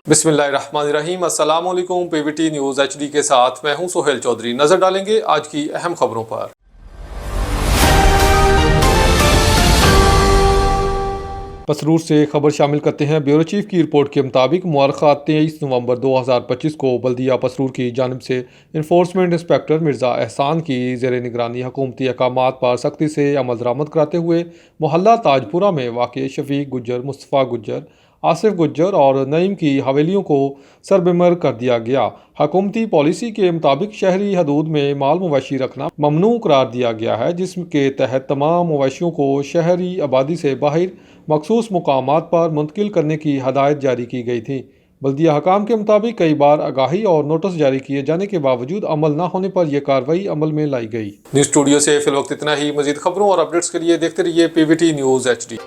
बिस्मिल्लाहिर्रहमानिर्रहीम। अस्सलाम वालेकुम। पीवीटी न्यूज़ एचडी के साथ मैं हूं सोहेल चौधरी। नजर डालेंगे आज की अहम खबरों पर। पसरूर से खबर शामिल करते हैं। ब्यूरो चीफ की रिपोर्ट के मुताबिक मुआरखा 23 नवंबर 2025 को बल्दिया पसरूर की जानिब से इन्फोर्समेंट इंस्पेक्टर मिर्ज़ा एहसान की ज़ेर निगरानी हुकूमती अहकामात पर सख्ती से अमल दरामद कराते हुए मोहल्ला ताजपुरा में वाक़ शफीक गुज्जर, मुस्तफ़ा गुज्जर, आसिफ गुज्जर और नईम की हवेलियों को सरबमर कर दिया गया। हुकूमती पॉलिसी के मुताबिक शहरी हदूद में माल मवेशी रखना ममनू करार दिया गया है, जिसके तहत तमाम मवेशियों को शहरी आबादी से बाहर मखसूस मुकामात पर मुंतकिल करने की हदायत जारी की गई थी। बल्दिया हकाम के मुताबिक कई बार आगाही और नोटिस जारी किए जाने के बावजूद अमल न होने पर यह कार्रवाई अमल में लाई गई। न्यूज़ स्टूडियो से फिल वक्त इतना ही। मजीद खबरों और अपडेट्स के लिए देखते रहिए पीवीटी न्यूज़ एचडी।